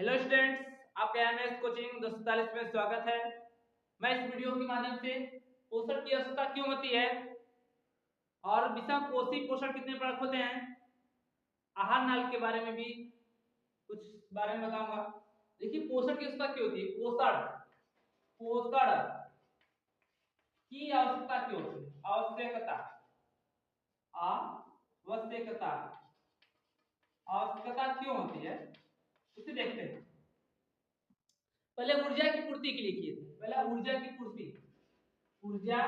Hello students, आपका MS coaching 243 में स्वागत है। मैं इस वीडियो के माध्यम से पोषण की आवश्यकता क्यों होती है और विषम पोषी पोषण कितने प्रकार होते हैं, आहार नाल के बारे में भी कुछ बारे में बताऊंगा। देखिए, पोषण की आवश्यकता क्यों होती है। पोषण की आवश्यकता क्यों होती है। आवश्यकता क्यों होती है, उसे देखते हैं। पहले ऊर्जा की पूर्ति के लिए किए थे। पहला ऊर्जा की पूर्ति के लिए। ऊर्जा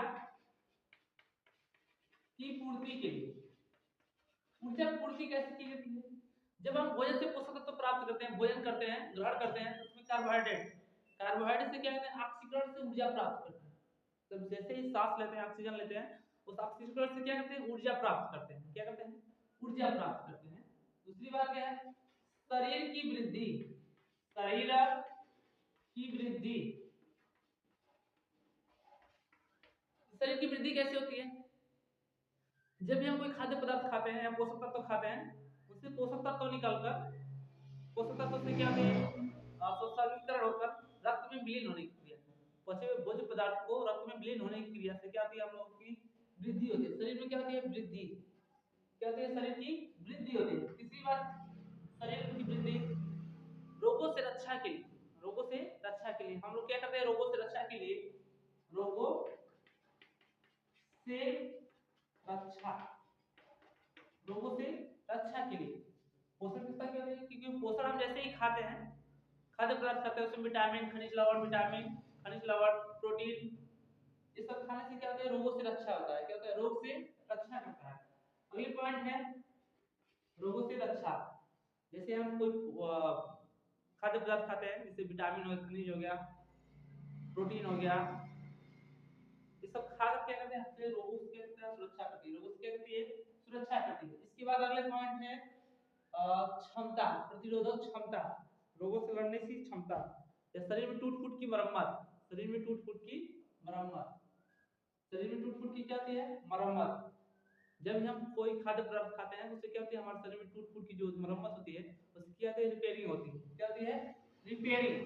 पूर्ति कैसे की जाती है। जब हम भोजन से पोषक तत्व प्राप्त करते हैं, भोजन करते हैं, ग्रहण करते हैं, तो उसमें कार्बोहाइड्रेट से क्या करते हैं, ऑक्सीकरण से ऊर्जा प्राप्त करते हैं। तो जैसे ही सांस लेते हैं, ऑक्सीजन लेते हैं, उस ऑक्सीकरण से क्या करते हैं, ऊर्जा प्राप्त करते हैं। क्या करते हैं, ऊर्जा प्राप्त करते हैं। दूसरी बात क्या है, शरीर की वृद्धि। शरीर की वृद्धि कैसे होती है। जब भी हम कोई खाद्य पदार्थ खाते हैं या पोषक तत्व खाते हैं, उससे पोषक तत्व निकलकर पोषक तत्व से क्या होते हैं, शोषणीकरण होकर रक्त में विलीन होने की क्रिया, पचे हुए भोज्य पदार्थ को रक्त में विलीन होने की क्रिया से क्या होती है, हम लोगों की वृद्धि होती है। शरीर में क्या होती है, वृद्धि। क्या होती है, शरीर की वृद्धि होती है। तीसरी बात, शरीर की वृद्धि रोगों से रक्षा के लिए। हम लोग क्या करते हैं, रोगों से रक्षा के लिए रक्षा रोगों से रक्षा के लिए पोषण किसका क्या होता है, क्योंकि पोषण हम जैसे ही खाते हैं, खाद्य पदार्थ खाते हैं, उसमें विटामिन, खनिज लवण, प्रोटीन, ये सब खाने से क्या होता है, रोगों से रक्षा होता है। क्या होता है, रोग से रक्षा करता है। अगली पॉइंट है रोगों से रक्षा। जैसे हम कोई खाद्य पदार्थ खाते हैं, जैसे विटामिन हो, खनिज हो गया, प्रोटीन हो गया, ये सब खाकर क्या करते हैं, अपने रोगों से सुरक्षा करती है। सुरक्षा करती है। इसके बाद अगले पॉइंट है क्षमता, प्रतिरोधक क्षमता, रोगों से लड़ने की क्षमता। या शरीर में टूट फूट की मरम्मत। शरीर में टूट फूट की क्या होती है, मरम्मत। जब भी हम कोई खाद्य पदार्थ खाते हैं, उससे क्या होती है, हमारे शरीर में टूट फूट की जो मरम्मत होती है, उसकी क्या होती है, रिपेयरिंग होती है। क्या होती है, रिपेयरिंग।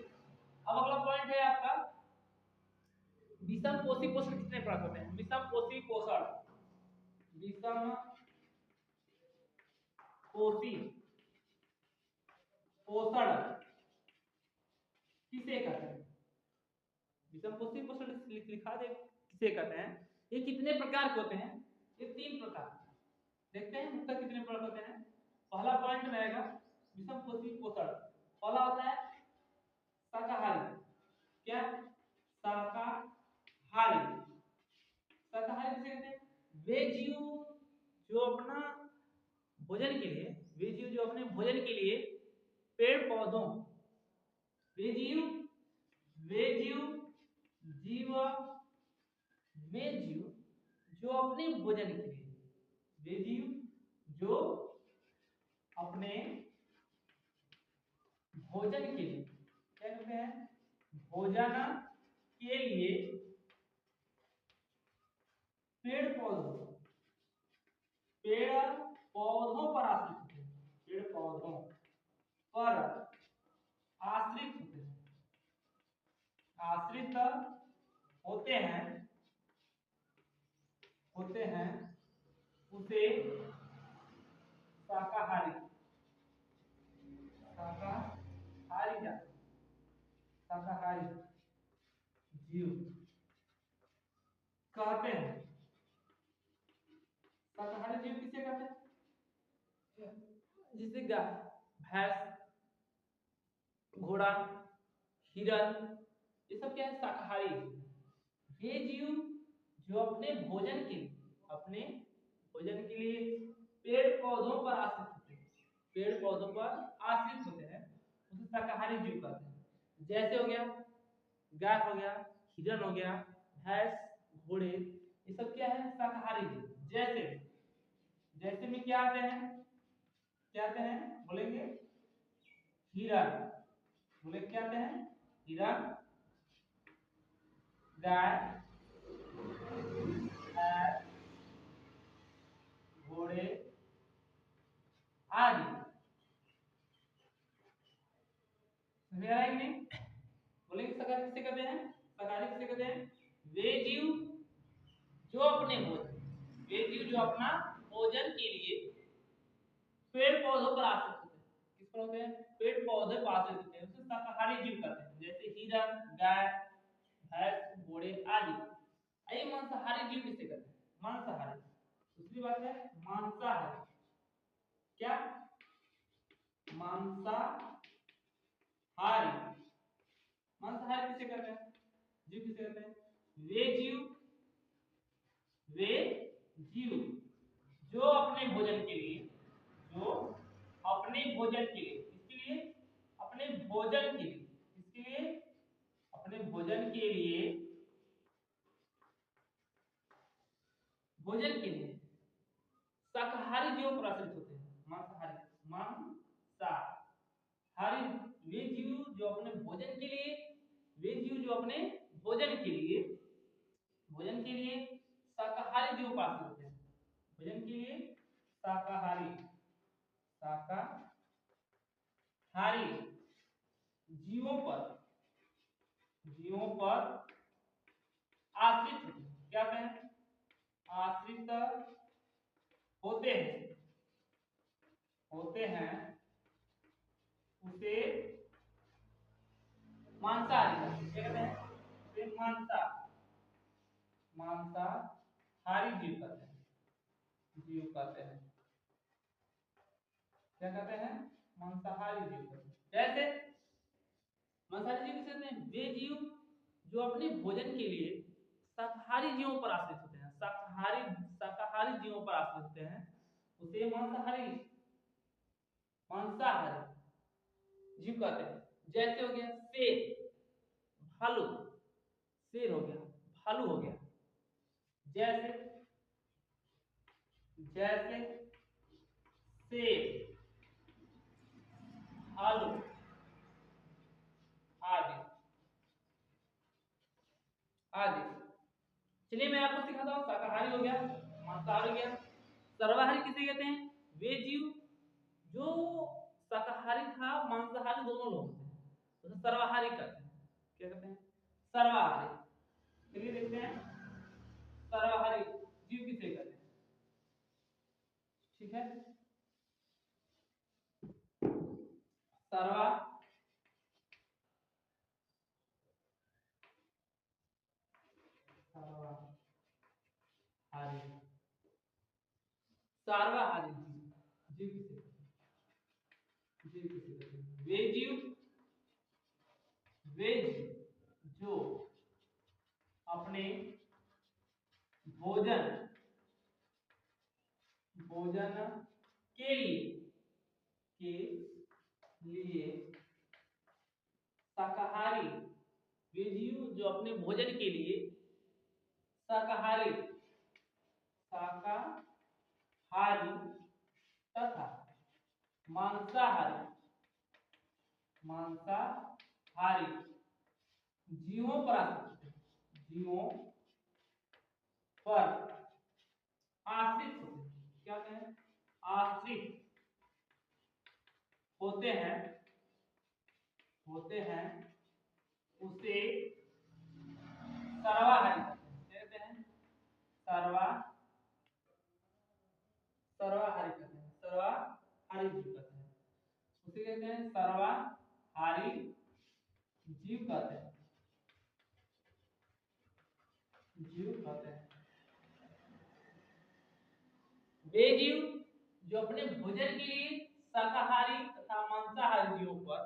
अब अगला पॉइंट है आपका विषम पोषी पोषण कितने प्रकार होते हैं। विषम पोषी पोषण किसे कहते हैं। विषम पोषी पोषण लिखा दे किसे कहते हैं। ये कितने प्रकार के होते हैं, ये 3 प्रकार। देखते हैं मुख्यतः कितने प्रकार होते हैं। पहला पॉइंट रहेगा विषम पोषी पोषण। पहला होता है शाकाहारी। क्या, शाकाहारी किसे कहते हैं, वे जीव जो अपना भोजन के लिए अपने भोजन के लिए पेड़ पौधों वे जीव जो अपने भोजन के लिए क्या करते हैं, भोजन के लिए पेड़ पौधों पर आश्रित होते हैं उसे शाकाहारी जीव कहते हैं। शाकाहारी जीव किसे कहते हैं, जिसे गाय, भैंस, घोड़ा, हिरन, ये सब क्या है, शाकाहारी। ये जीव जो अपने भोजन के लिए पेड़ पौधों पर आश्रित होते हैं, उसे शाकाहारी जीव कहते हैं। जैसे हो गया गाय, हो गया हिरन, हो गया भैंस, घोड़े, ये सब क्या है, शाकाहारी जीव। जैसे में क्या आते हैं, बोलेंगे हिरन, क्या आते हैं, हिरन, गाय, भैंस, घोड़े आदि। क्लियर है कि नहीं? बोलेंगे शाकाहारी किसे कहते हैं? शाकाहारी किसे कहते हैं? वे जीव जो अपने भोजन, वे जीव जो अपना भोजन के लिए पेड़ पौधों पर आश्रित होते हैं। किस पर होते हैं? पेड़ पौधे पर आश्रित होते हैं, उसे शाकाहारी जीव कहते हैं। जैसे हिरन, गाय, भैंस, घोड़े आदि। आइए मांसाहारी जीव किसे कहते हैं? मांसाहारी। दूसरी बात है मांसाहारी। क्या? मांसाहारी। मांसाहारी किसे कहते हैं? जीव किसे कहते हैं? वे जीव जो अपने भोजन के लिए, जो अपने भोजन के लिए, इसके लिए अपने भोजन के लिए, इसके लिए अपने भोजन के लिए, भोजन के लिए शाकाहारी जीवों पर आश्रित होते हैं। मांसाहारी, मांसाहारी वे जीव जो अपने भोजन के लिए, वे जीव जो अपने भोजन के लिए, भोजन के लिए शाकाहारी जीवों पर आश्रित होते हैं। भोजन के लिए शाकाहारी, शाकाहारी जीवों पर, जीवों पर आश्रित होते हैं। क्या कहें? आश्रित होते हैं, होते हैं, उसे मांसाहारी कहते हैं। क्या कहते हैं? उसे मांसाहारी जीव कहते हैं, जीव कहते हैं। क्या कहते हैं? मांसाहारी जीव कहते हैं। जैसे मांसाहारी जीव किसे कहते हैं? वे जीव जो अपने भोजन के लिए शाकाहारी जीवों पर आश्रित होते हैं, शाकाहारी जीवों पर आश्रित होते हैं, उसे मांसाहारी जीव कहते हैं। जैसे हो गया शेर, भालू, शेर हो गया, भालू हो गया। जैसे जैसे शेर, भालू आदि आदि। चलिए मैं आपको सिखाता हूँ। शाकाहारी हो गया, मांसाहारी हो गया। सर्वाहारी किसे कहते हैं? वे जीव जो शाकाहारी था मांसाहारी दोनों लोग होते हैं, तो सर्वाहारी कहते हैं। क्या कहते हैं? सर्वाहारी। चलिए देखते हैं सर्वाहारी जीव किसे कहते हैं। ठीक है, सर्वाहारी, सर्वाहारी जीव, जीव किसे कहते हैं? जीव किसे कहते हैं? वे जीव, वे जीव जो अपने भोजन, भोजन के लिए शाकाहारी, वे जीव जो अपने भोजन के लिए शाकाहारी, शाकाहारी तथा मांसाहारी, मांसाहारी जीवों पर आश्रित होते हैं, जीवों पर आश्रित होते हैं। क्या कहें? आश्रित होते हैं, होते हैं, उसे सर्वाहारी कहते हैं। सर्वाहारी कहते हैं, सर्वाहारी जीव कहते हैं। उसे कहते हैं सर्वाहारी जीव कहते हैं, जीव कहते हैं। वे जीव जो अपने भोजन के लिए शाकाहारी तथा मांसाहारी जीवों पर,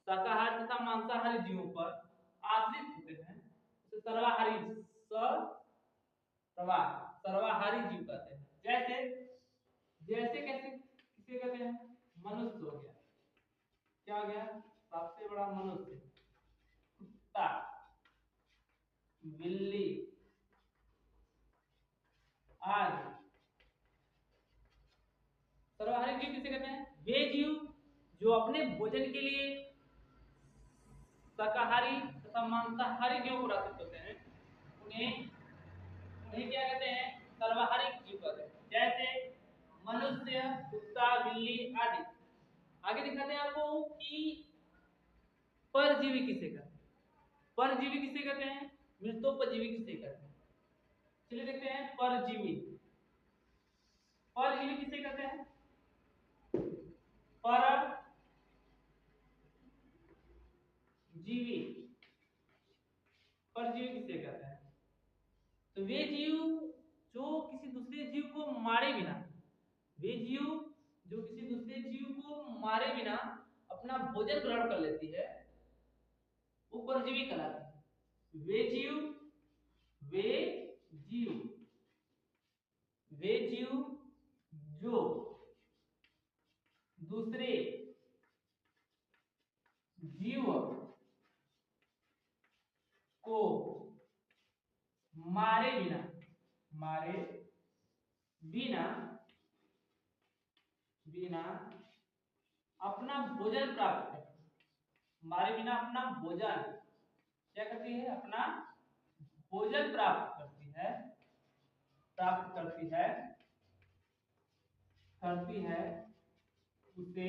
शाकाहारी तथा मांसाहारी जीवों पर आश्रित होते हैं, उसे सर्वाहारी, सर्वाहारी जीव कहते हैं। जैसे जैसे कैसे किसे कहते हैं? मनुष्य हो गया। क्या हो गया? सबसे बड़ा मनुष्य, कुत्ता, बिल्ली आदि। सर्वाहारी जीव किसे कहते हैं? वे जीव जो अपने भोजन के लिए शाकाहारी तथा मांसाहारी जीवों को आश्रित होते हैं, उन्हें उन्हें क्या कहते हैं? सर्वाहारी जीव कहते हैं। जैसे मनुष्य, कुत्ता, बिल्ली आदि। आगे दिखाते हैं आपको कि परजीवी किसे कहते हैं? परजीवी किसे कहते हैं? मृतोपजीवी किसे कहते हैं? चलिए देखते हैं परजीवी। परजीवी किसे कहते हैं? परजीवी, परजीवी किसे कहते हैं? तो वे जीव जो किसी दूसरे जीव को मारे बिना, वे जीव जो किसी दूसरे जीव को मारे बिना अपना भोजन ग्रहण कर लेती है, वो परजीवी कहलाती है। वे जीव, वे जीव, वे जीव जो दूसरे जीव को मारे बिना, मारे बिना, बिना अपना भोजन प्राप्त करती है, मारे बिना अपना भोजन क्या करती है? अपना भोजन प्राप्त करती है, प्राप्त करती है, करती है, उसे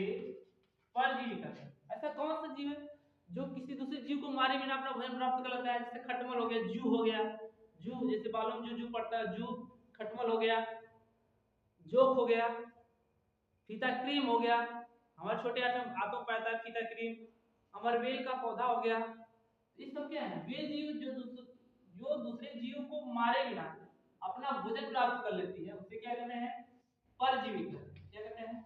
परजीवी कहते हैं। ऐसा कौन सा जीव है जो किसी दूसरे जीव को मारे बिना अपना भोजन प्राप्त कर लेता है? जैसे खटमल हो गया, जू हो गया, जू जैसे बालों में जू पड़ता है, जू खटमल हो गया, जोक हो गया, फीता क्रीम हो गया, हमारे छोटे हाथों पैदा है फीता क्रीम, अमरबेल का पौधा हो गया। ये सब क्या है? वे जीव जो दूसरे जीव को मारे बिना अपना भोजन प्राप्त कर लेती है, उसे क्या कहते हैं? परजीवी कहते हैं। क्या कहते हैं?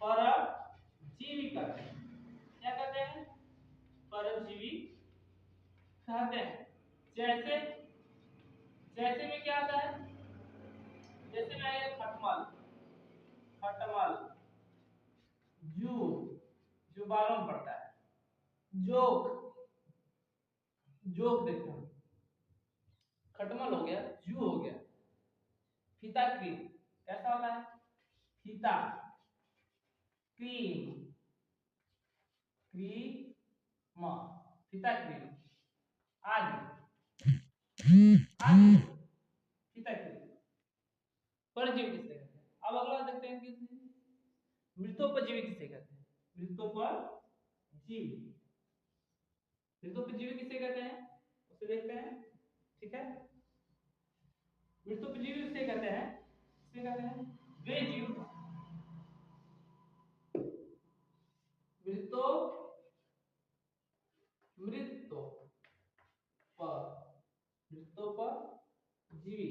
परजीवी कहते हैं। क्या कहते हैं? परजीवी कहते हैं। जैसे जैसे में क्या आता है? जैसे में आएगा खटमल, खटमल, जू जो बालों में पड़ता है, जोक, जोक देखो, खटमल हो गया, जू हो गया, फीता क्रीम कैसा होता है? फीता क्रीम, क्रीम, फीता क्रीम आदि, आदि फीता क्रीम परजीवी किसे कहते हैं? अब अगला देखते हैं कि मृतोपजीवी किसे कहते हैं? मृतोपजीवी, मृतोपजीवी किसे कहते हैं? उसे देखते हैं। ठीक है, मृतोपजीवी किसे कहते हैं? किसे कहते हैं? वे जीव मृतो मृतो पर मृतोपजीवी,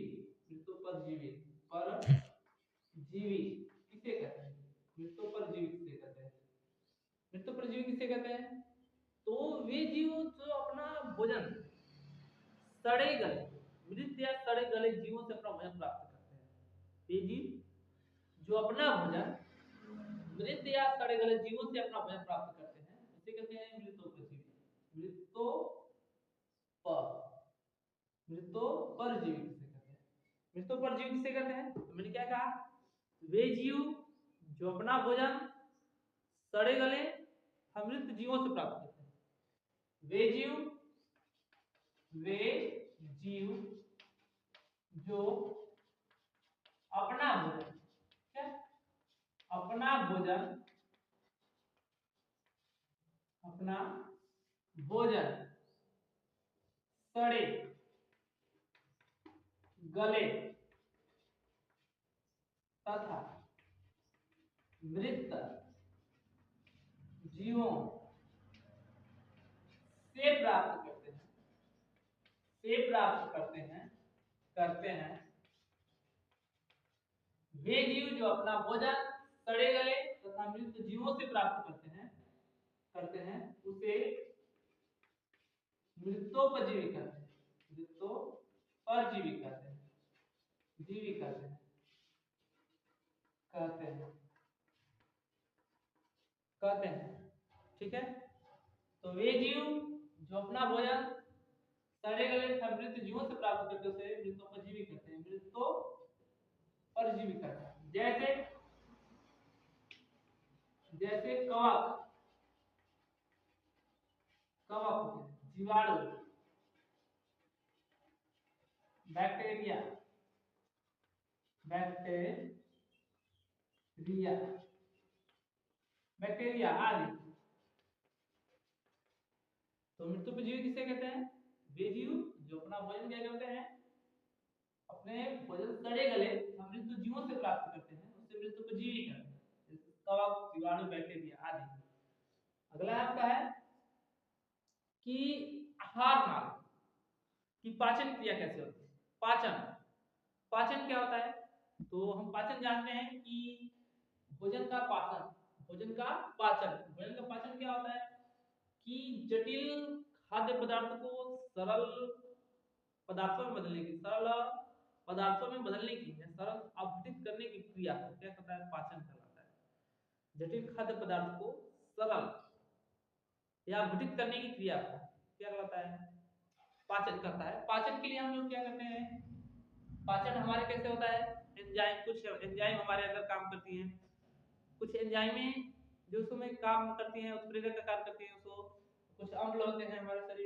मृतोपजीवी पर जीवी किसे कहते हैं? मृतोपजीवी किसे कहते हैं? मृतोपजीवी किसे कहते हैं? तो वे जीव जो अपना भोजन सड़े गले, मृत या सड़े गले जीवों से अपना भोजन प्राप्त करते हैं। वे जीव जो अपना भोजन मृत या सड़े गले जीवों से अपना भोजन प्राप्त करते हैं, उसे कहते हैं मृतोपजीवी। मृतोपरजीवी किसे कहते हैं? मृतोपरजीवी किसे कहते हैं? तो मैंने क्या कहा? वे जीव जो अपना भोजन सड़े गले मृत जीवों से प्राप्त करते हैं। वे जीव, वे जीव जो अपना भोजन, क्या? अपना भोजन, अपना भोजन सड़े गले तथा मृत जीवों से प्राप्त करते हैं, से प्राप्त करते हैं, करते हैं। वे जीव जो अपना भोजन सड़े गले तथा मृत जीवों से प्राप्त करते हैं, उसे मृतोपजीवी कहते हैं। मृतोपरजीवी कहते हैं, जीवी कहते हैं, कहते हैं, कहते हैं। ठीक है, तो वे जीव जो अपना भोजन सड़े गले तथा मृत जीवों से प्राप्त करते उसे मृतोपजीवी कहते हैं, मृतोपरजीवी कहते हैं। जैसे जैसे कवक, कवक जीवाणु, बैक्टीरिया, बैक्टीरिया, बैक्टीरिया आदि तो मृत्युपजीवी किसे कहते हैं? वे जीव जो अपना भोजन क्या करते हैं, अपने भोजन सड़े गले समृद्ध जीवों से प्राप्त करते हैं, उससे मृत्युपजीवी कहते हैं। कवक, जीवाणु, बैक्टीरिया आदि। अगला आपका है कि आहार नाल की पाचन क्रिया कैसे होती है। पाचन, पाचन क्या होता है? तो हम पाचन जानते हैं कि भोजन का पाचन, भोजन का पाचन, भोजन का पाचन क्या होता है कि जटिल खाद्य पदार्थ को सरल पदार्थों में बदलने की, सरल पदार्थों में बदलने की या सरल अपघटित करने की क्रिया को क्या कहता है? पाचन कहलाता है। जटिल खाद्य पदार्थ को सरल या अपघटित करने की क्रिया को क्या कहलाता है? पाचन करता है। पाचन के लिए हम लोग क्या करते हैं? पाचन हमारे कैसे होता है? एंजाइम, कुछ एंजाइम हमारे अंदर काम करती हैं, कुछ एंजाइमें जो उसमें काम करती हैं, उत्प्रेरक का कार्य करती हैं, उसको कुछ अम्ल होते हैं हमारे शरीर